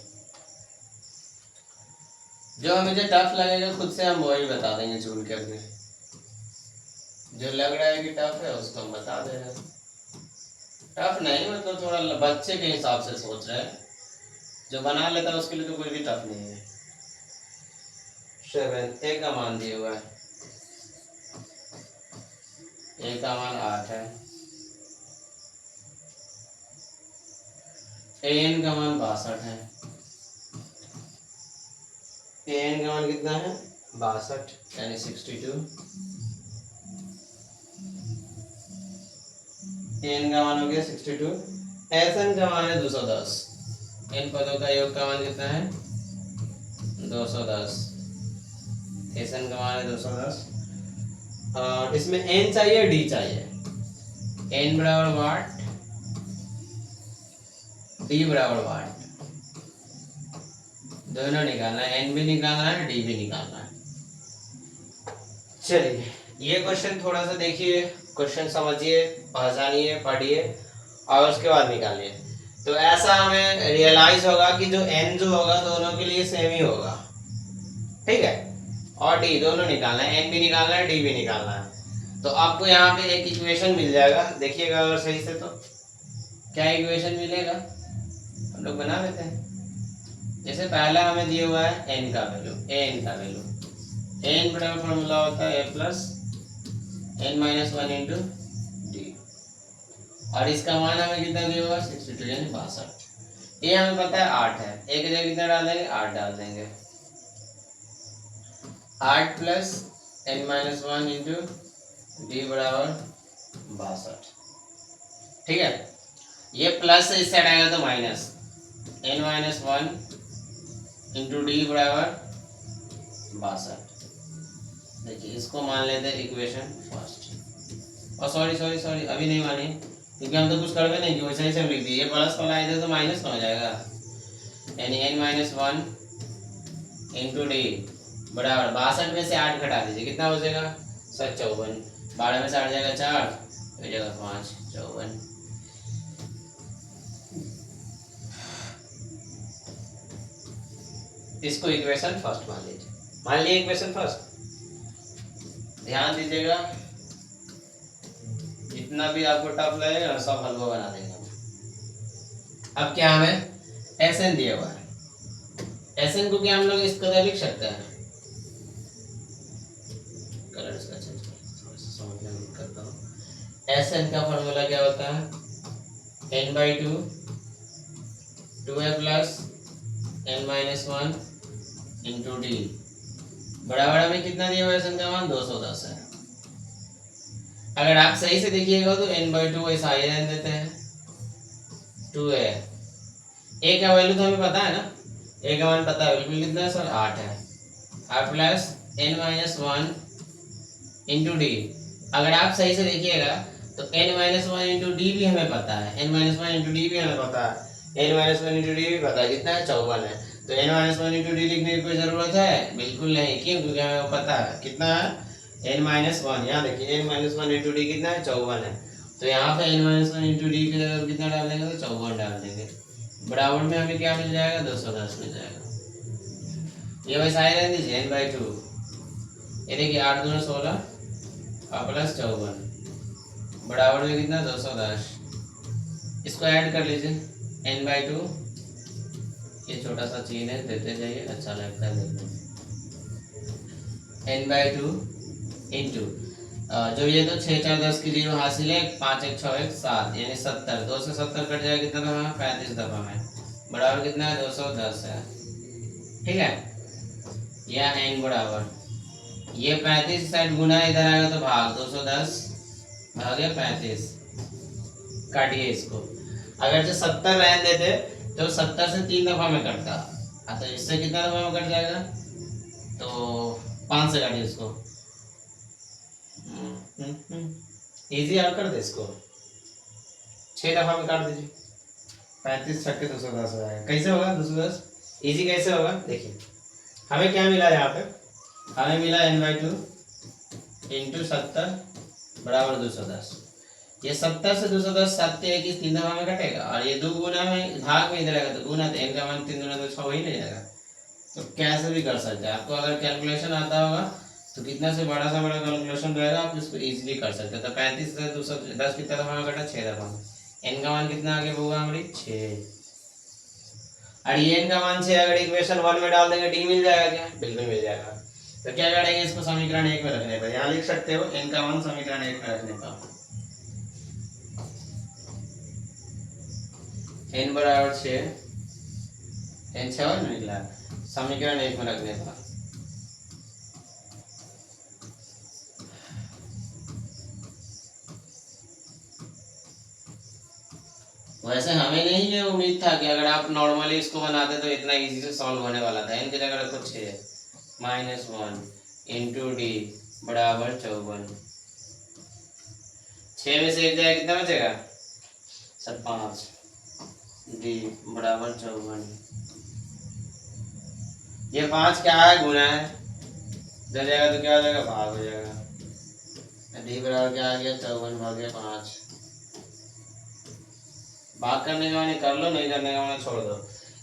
जो मुझे टफ लगेगा खुद से हम वही बता देंगे चुन करके, जो लग रहा है कि टफ है उसको हम बता दे रहे हैं, टफ नहीं मतलब थोड़ा बच्चे के हिसाब से सोच रहे हैं, जो बना लेता है उसके लिए तो कोई भी टफ नहीं है। 7 ए का मान दिया हुआ है, ए का मान 8 है, एन का मान 62 है। एन का मान कितना है 62 यानी 62। एन का मान हो गया 62। एस एन का मान है 210। इन पदों का योग का मान कितना है 210। एस एन का मान है 210। इसमें एन चाहिए डी चाहिए। एन बराबर वाट, डी बराबर वाट, दोनों निकालना है। एन भी निकालना है, डी भी निकालना है। चलिए ये क्वेश्चन थोड़ा सा देखिए, क्वेश्चन समझिए, पहचानिए, पढ़िए और उसके बाद निकालिए। तो ऐसा हमें रियलाइज होगा कि जो एन जो होगा दोनों के लिए सेम ही होगा, ठीक है। और डी दोनों निकालना है, एन भी निकालना है, डी भी निकालना है। तो आपको यहाँ पे एक इक्वेशन मिल जाएगा, देखिएगा अगर सही से। तो क्या इक्वेशन मिलेगा हम लोग बना लेते हैं। जैसे पहला हमें दिया हुआ है एन का वैल्यू, एन का वैल्यू, एन बराबर फॉर्मूला होता है a plus n minus 1 into d. और इसका मान हमें कितना दिया हुआ 62 यानी 62। ये हमें पता है 8 है, एक जगह कितना डाल देंगे 8 डाल देंगे। 8 plus n minus 1 into d बराबर 62, ठीक है। ये प्लस इस साइड आएगा तो minus, n minus 1 into d बराबर 62। देखिए इसको मान लेते हैं इक्वेशन फर्स्ट। और सॉरी अभी नहीं मानी, क्योंकि हम तो कुछ कर भी नहीं कि वैसे ही सब लिख दिए। ये प्लस वाला इधर तो माइनस का हो जाएगा, यानी एन माइनस 1 इंटू डी बराबर 62 में से 8 घटा दीजिए, कितना बचेगा 54। 12 में से 8 जाएगा 4, तो जगह 5, 54। इसको इक्वेशन फर्स्ट मान लीजिए। मान लिया इक्वेशन फर्स्ट। ध्यान दीजिएगा, जितना भी आपको टफ लगेगा सब हलवा बना देंगे। अब क्या हमें एस एन दिया हुआ है, एस एन को क्या हम लोग इस कदर लिख सकते हैं, कलर इसका चेंज समझने में करता हूँ। एस एन का फॉर्मूला क्या होता है n/2 2a plus n minus 1 into d बराबर हमें कितना दिया हुआ है, एस एन का मान 210 है। अगर आप सही से देखिएगा तो n/2 ऐसा ही रहने देते हैं 2a। ए का वैल्यू तो हमें पता है ना, ए का मान पता है बिल्कुल, कितना है सर 8 है। और plus n minus 1 into D. अगर आप सही से देखिएगा तो n माइनस 1 इंटू डी भी हमें पता है, n माइनस 1 इंटू डी भी हमें पता है, n माइनस 1 इंटू डी भी पता है, कितना है 54 है। तो n माइनस 1 इंटू डी लिखने की कोई जरूरत है बिल्कुल नहीं, क्यों, क्योंकि हमें पता है कितना है n माइनस 1। यहाँ देखिए n माइनस 1 इंटू डी कितना है 54 है। तो यहाँ पे n माइनस 1 इंटू डी की जगह कितना डाल देंगे तो 54 डाल देंगे। बराबर में हमें क्या मिल जाएगा 210 मिल जाएगा। ये वैसा ही रहने दीजिए n/2। ये देखिए 8 दूना 16 और प्लस 54 बराबर में कितना 210। इसको ऐड कर लीजिए n/2। ये छोटा सा चीज है, देते जाइए, अच्छा लगता है देखने। n/2 इंटू जो ये तो 6 4 10 की 0 हासिल है, 5 1 6 1 7 यानी 70। 2 से 70 कट जाएगा कितना दफा 35 दफा में, बराबर कितना है 210 है, ठीक है। या n बराबर ये 35 साइड गुना इधर आएगा तो भाग 210 भागे 35, काटिए इसको। अगर जो 70 रहने देते तो 70 से 3 दफा में कटता, तो इससे कितना दफा में कट जाएगा तो 5 से काटिए इसको। इजी आप कर दे इसको, 6 दफा में काट दीजिए, 35 छक्के 210 हो जाएगा। कैसे होगा 210 इजी कैसे होगा, देखिए हमें क्या मिला यहाँ पे, हमें मिला n/2 इंटू 70 बराबर 210। ये 70 से 210 7 के 21 3 दफा में कटेगा, और ये 2 गुना में भाग में इधर आएगा तो गुना, तो n का मान 3 गुना तो 6 ही नहीं जाएगा। तो कैसे भी कर सकते हैं, आपको अगर कैलकुलेशन आता होगा तो कितना से बड़ा कैलकुलेशन रहेगा आप इसको इजीली कर सकते हैं। तो 35 से 210 कितना दफा में कटा 6 दफा में, n का मान कितना आगे होगा हमारी 6। और ये n का मान 6 अगर इक्वेशन 1 में डाल देंगे डी मिल जाएगा क्या, बिल्कुल मिल जाएगा। तो क्या करेंगे इसको समीकरण 1 में रखने पर, यहाँ लिख सकते हो n का मान समीकरण 1 में रखने पर। n बराबर 6, n 6 निकला, समीकरण 1 में रखने था। वैसे हमें नहीं ये उम्मीद था कि अगर आप नॉर्मली इसको बनाते तो इतना इजी से सॉल्व होने वाला था। n की जगह रखो 6 -1 इंटू डी बराबर 54। 6 में से 1 जाए कितना बचेगा सर 5, डी बराबर 54। ये 5 क्या है गुना है, जब जाएगा तो क्या हो जाएगा भाग हो जाएगा। डी बराबर क्या आ गया 54 भागे 5। भाग करने का मैंने कर लो, नहीं करने का मैंने छोड़ दो।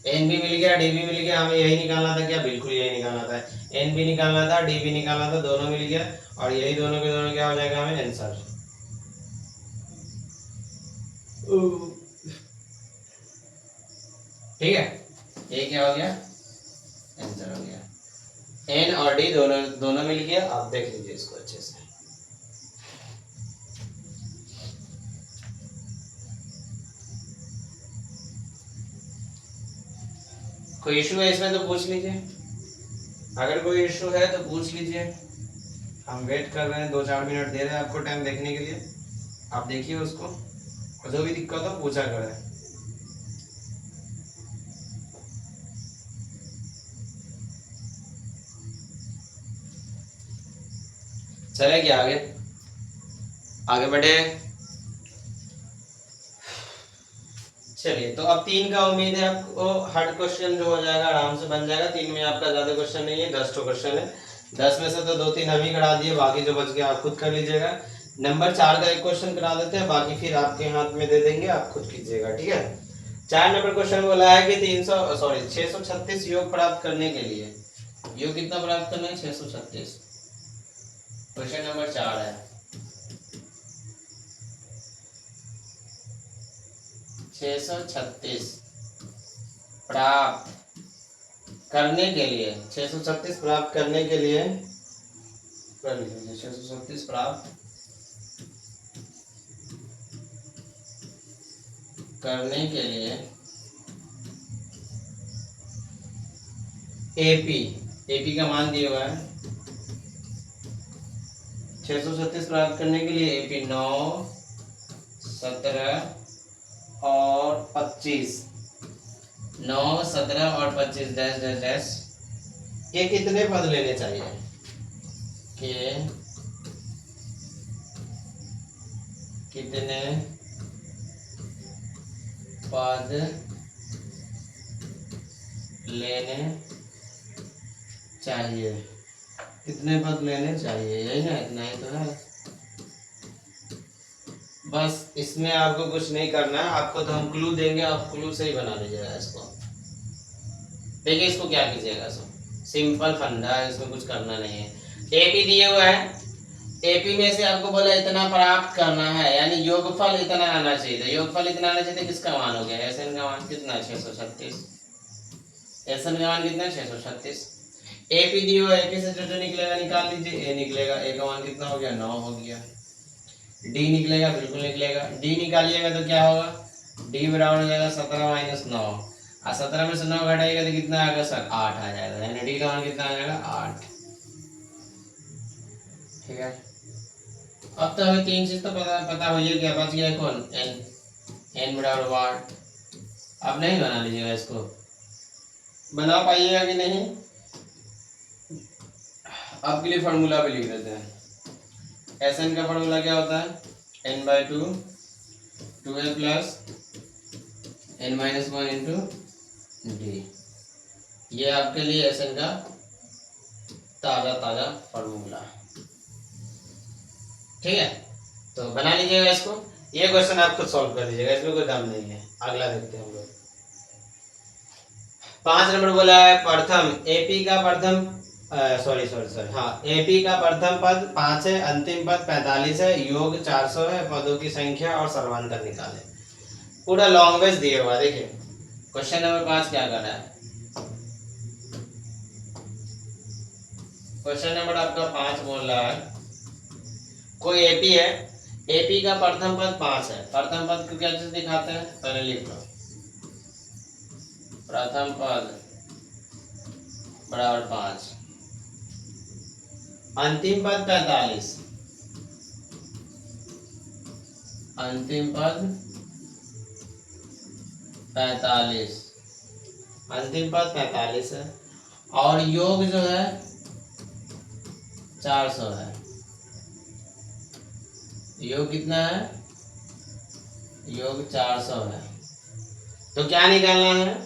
एन भी मिल गया, डी भी मिल गया, हमें यही निकालना था क्या, बिल्कुल यही निकालना था। एन भी निकालना था, डी भी निकालना था, दोनों मिल गया और यही दोनों के दोनों क्या हो जाएगा हमें आंसर। ठीक है, ये क्या हो गया आंसर हो गया। एन और डी दोनों दोनों मिल गया। आप देख लीजिए इसको अच्छे से। कोई इशू है इसमें तो पूछ लीजिए, अगर कोई इशू है तो पूछ लीजिए। हम वेट कर रहे हैं, 2-4 मिनट दे रहे हैं आपको टाइम देखने के लिए, आप देखिए उसको, और जो भी दिक्कत हो पूछा करें। चले क्या आगे आगे बढ़े। चलिए, तो अब 3 का उम्मीद है आपको हार्ड क्वेश्चन जो हो जाएगा आराम से बन जाएगा। 3 में आपका ज्यादा क्वेश्चन नहीं है, 10 क्वेश्चन है। 10 में से तो 2-3 हम ही करा दिए, बाकी जो बच गया आप खुद कर लीजिएगा। नंबर 4 का एक क्वेश्चन करा देते हैं, बाकी फिर आपके हाथ में दे देंगे, आप खुद कीजिएगा। ठीक है, 4 नंबर क्वेश्चन बोला है कि 636 योग प्राप्त करने के लिए, योग कितना प्राप्त करना है 636। क्वेश्चन नंबर 4 है 636 प्राप्त करने के लिए, 636 प्राप्त करने के लिए कर लीजिए। 636 प्राप्त करने के लिए एपी का मान दिया हुआ है। 636 प्राप्त करने के लिए एपी 9, 17 और 25, 9, 17 और 25 डैश डैश डैश के कितने पद लेने चाहिए, के कितने पद लेने चाहिए, कितने पद लेने चाहिए, यही ना, इतना ही तो है। बस इसमें आपको कुछ नहीं करना है, आपको तो हम क्लू देंगे, आप क्लू से ही बना लीजिएगा इसको। देखिए इसको क्या कीजिएगा, सिंपल फंडा है, इसमें कुछ करना नहीं है। एपी दिए हुआ है, एपी में से आपको बोला इतना प्राप्त करना है, यानी योगफल इतना आना चाहिए। तो योगफल इतना आना चाहिए, किसका मान हो गया, एसएन का मान कितना 636, एसएन का मान कितना 636। एपी दिए हुआ, एपी से जो निकलेगा निकाल लीजिए, ए निकलेगा, ए का मान कितना हो गया 9 हो गया। डी निकलेगा, बिल्कुल निकलेगा, डी निकालिएगा तो क्या होगा, डी बराबर हो जाएगा 17 - 9, और 17 में से 9 घटाइएगा तो कितना आएगा सर 8 आ जाएगा, यानी डी का मान कितना आ जाएगा 8। ठीक है, अब तो हमें 3 चीज तो पता हो गया, बच गया कौन, एन बराबर 8। अब नहीं बना लीजिएगा इसको, बना पाइएगा कि नहीं, आपके लिए फॉर्मूला भी लिख देते हैं। एसएन का फॉर्मूला क्या होता है, n/2 2a plus n-1 into d. ये आपके लिए एसएन का ताजा फॉर्मूला। ठीक है, तो बना लीजिएगा इसको। ये क्वेश्चन आप खुद सॉल्व कर दीजिएगा, इसमें कोई दम नहीं है। अगला देखते हैं हम लोग। 5 नंबर बोला है प्रथम एपी का प्रथम सॉरी हाँ, एपी का प्रथम पद 5 है, अंतिम पद 45 है, योग 400 है, पदों की संख्या और सर्वांतर निकाले। पूरा लॉन्ग्वेज दिया हुआ, देखिए क्वेश्चन नंबर 5 क्या कर रहा है। क्वेश्चन नंबर आपका 5 बोल रहा है, कोई एपी है, एपी का प्रथम पद 5 है। प्रथम पद को क्या चीज दिखाते हैं, पहले लिख लो। प्रथम पद बराबर 5, अंतिम पद 45, अंतिम पद 45, अंतिम पद 45 है और योग जो है 400 है। योग कितना है? योग 400 है। तो क्या निकालना है?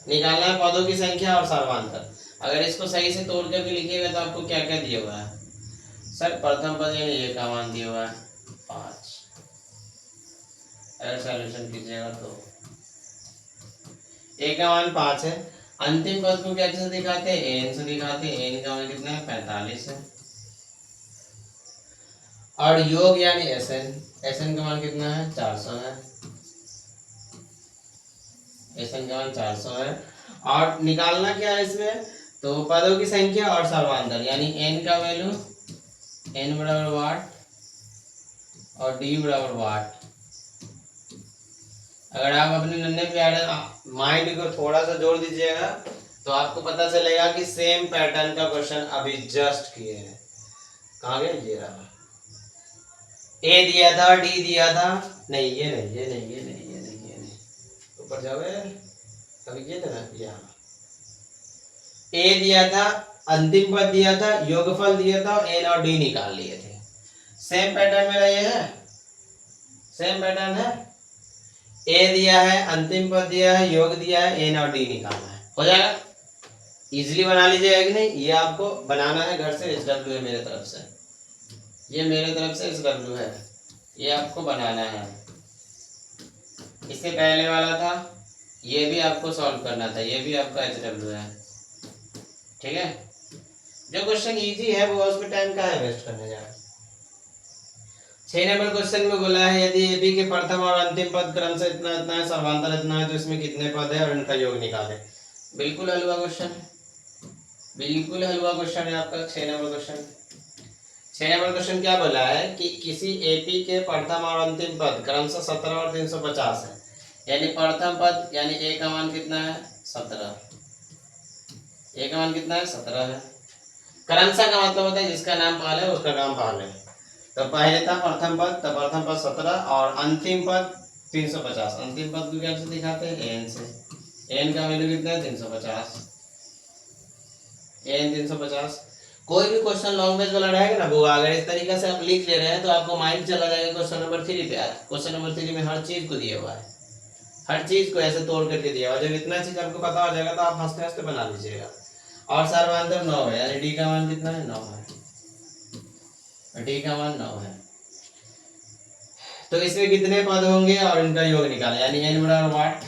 निकालना है पदों की संख्या और सर्वांतर। अगर इसको सही से तोड़ करके लिखिएगा तो आपको क्या क्या दिया हुआ है? सर प्रथम पद यानी ये का मान दिया हुआ है 5। अगर सॉल्यूशन कीजिएगा तो ए का मान 5 है। अंतिम पद को क्या से दिखाते हैं? एन से दिखाते हैं। एन का मान कितना है? 45 है। और योग यानी एसएन, एसएन का मान कितना है? 400 है। एसएन का मान 400 है। और निकालना क्या है इसमें? तो पदों की संख्या और सर्वांतर, यानी एन का वैल्यू, एन बराबर वाट और डी बराबर वाट। अगर आप अपने नन्हे प्यारे माइंड को थोड़ा सा जोड़ दीजिएगा तो आपको पता चलेगा कि सेम पैटर्न का क्वेश्चन अभी जस्ट किए हैं। कहाँ गए? ये रहा। ए दिया था, डी दिया था, नहीं ये नहीं, ये नहीं, ये नहीं, ये नहीं, ये नहीं, ऊपर जाओगे कभी किए थे ना। यहाँ ए दिया था, अंतिम पद दिया था, योगफल दिया था और एन और डी निकाल लिए थे। सेम पैटर्न मेरा ये है, सेम पैटर्न है। ए दिया है, अंतिम पद दिया है, योग दिया है, एन और डी निकालना है। हो जाएगा? इजीली बना लीजिएगा कि नहीं? ये आपको बनाना है घर से। एच डब्ल्यू है मेरे तरफ से, ये मेरे तरफ से एच डब्ल्यू है, ये आपको बनाना है। इससे पहले वाला था, ये भी आपको सॉल्व करना था, ये भी आपका एच डब्ल्यू है। ठीक है? जो क्वेश्चन इजी है वो उस पर टाइम कहाँ है वेस्ट करने जा रहा है। 6 नंबर क्वेश्चन में बोला है यदि एबी के प्रथम और अंतिम पद क्रम से इतना इतना है, सर्वांतर इतना है, तो इसमें कितने पद है और इनका योग निकालें। बिल्कुल हलवा क्वेश्चन है, बिल्कुल हलवा क्वेश्चन है आपका 6 नंबर क्वेश्चन। 6 नंबर क्वेश्चन क्या बोला है कि किसी एपी के प्रथम और अंतिम पद क्रम से 17 और 350 है। यानी प्रथम पद यानी ए का मान कितना है? 17। ए का मान कितना है? 17 है। क्रमशः का मतलब होता है जिसका नाम पहले है उसका नाम पहले। तो पहले था प्रथम पद, तो प्रथम पद 17 और अंतिम पद 350। अंतिम पद को कैसे दिखाते हैं? एन से। एन का वैल्यू कितना है? 350। एन 350। कोई भी क्वेश्चन लॉन्ग वाला रहेगा ना वो अगर इस तरीके से आप लिख ले रहे हैं तो आपको माइंड चला जाएगा क्वेश्चन नंबर 3 पे। क्वेश्चन नंबर 3 में हर चीज को दिया हुआ है, हर चीज को ऐसे तोड़ करके दिया हुआ है। जब इतना चीज आपको पता हो जाएगा तो आप हंसते हंसते बना लीजिएगा। और सर्वांतर 9 है, यानी डी का मान कितना है? 9 है। डी का मान 9 है। तो इसमें कितने पद होंगे और इनका योग निकालें। यानी एन बराबर वाट,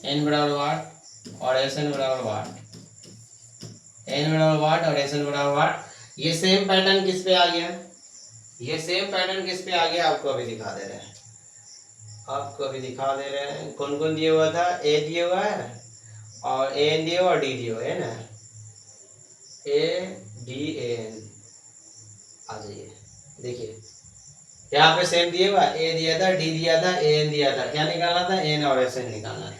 एन बराबर वाट और एस एन बराबर वाट, एन बराबर वाट और एस एन बराबर वाट। ये सेम पैटर्न किस पे आ गया? ये सेम पैटर्न किस पे आ गया आपको अभी दिखा दे रहे हैं, आपको अभी दिखा दे रहे हैं। कौन कौन दिया हुआ था? ए दिया हुआ है और ए एन दिया हुआ और डी दिया हुआ है ना। ए डी एन आ जाइए, देखिए यहाँ पे सेम दिया हुआ, ए दिया था, डी दिया था, ए एन दिया था। क्या निकालना था? एन और एस एन निकालना था।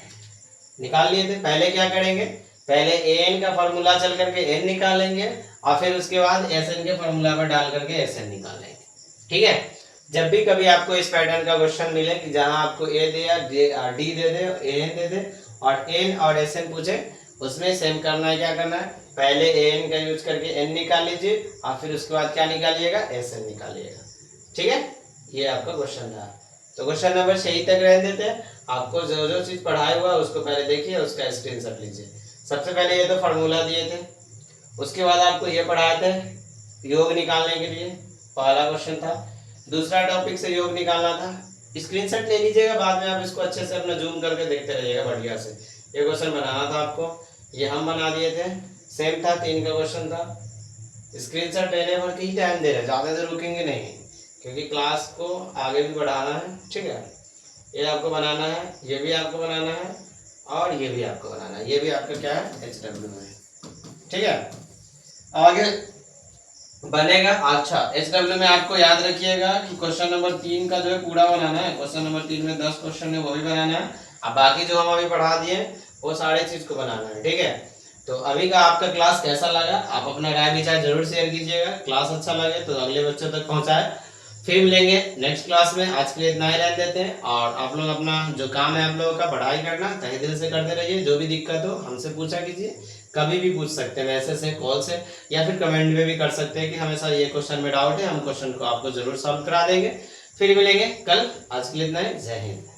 निकाल लिए थे। पहले क्या करेंगे? पहले ए एन का फॉर्मूला चल करके एन निकालेंगे और फिर उसके बाद एस एन के फॉर्मूला पर डाल करके एस एन निकालेंगे। ठीक है? जब भी कभी आपको इस पैटर्न का क्वेश्चन मिले कि जहां आपको ए दे या D they they, A N दे दे और एन और एस एन पूछे, उसमें सेम करना है। क्या करना है? पहले ए एन का यूज करके एन निकाल लीजिए और फिर उसके बाद क्या निकालिएगा? S N निकालिएगा। ठीक है? ये आपका क्वेश्चन था। तो क्वेश्चन नंबर 6 तक रह देते हैं। आपको जो जो चीज पढ़ाया हुआ उसको पहले देखिए, उसका स्क्रीनशॉट लीजिए। सबसे पहले ये तो फॉर्मूला दिए थे, उसके बाद आपको ये पढ़ाए थे योग निकालने के लिए, पहला क्वेश्चन था। दूसरा टॉपिक से योग निकालना था। स्क्रीनशॉट ले लीजिएगा, बाद में आप इसको अच्छे से अपना जूम करके देखते रहिएगा बढ़िया से। ये क्वेश्चन बनाना था आपको, ये हम बना दिए थे। सेम था, 3 का क्वेश्चन था। स्क्रीनशॉट लेने पर ही टाइम दे रहे, ज़्यादा देर रुकेंगे नहीं क्योंकि क्लास को आगे भी बढ़ाना है। ठीक है? ये आपको बनाना है, ये भी आपको बनाना है और ये भी आपको बनाना है। ये भी आपका क्या है? एच डब्ल्यू है। ठीक है? आगे बनेगा। अच्छा, एच डब्ल्यू में आपको याद रखिएगा कि क्वेश्चन नंबर 3 का जो है पूरा बनाना है। क्वेश्चन नंबर 3 में 10 क्वेश्चन है, वो भी बनाना है अब बाकी जो हम अभी पढ़ा दिए वो सारे चीज को बनाना है, ठीक है। तो अभी का आपका क्लास कैसा लगा, आप अपना राय विचार जरूर शेयर कीजिएगा। क्लास अच्छा लगे तो अगले बच्चों तक पहुंचाए। फिर मिलेंगे नेक्स्ट क्लास में, आज के लिए इतना ही रहने देते हैं। और आप लोग अपना जो काम है आप लोगों का पढ़ाई करना तहे दिल से करते रहिए। जो भी दिक्कत हो हमसे पूछा कीजिए, कभी भी पूछ सकते हैं, मैसेज से, कॉल से, या फिर कमेंट में भी कर सकते हैं कि हमेशा ये क्वेश्चन में डाउट है, हम क्वेश्चन को आपको जरूर सॉल्व करा देंगे। फिर मिलेंगे कल, आज के लिए इतना ही, जय हिंद।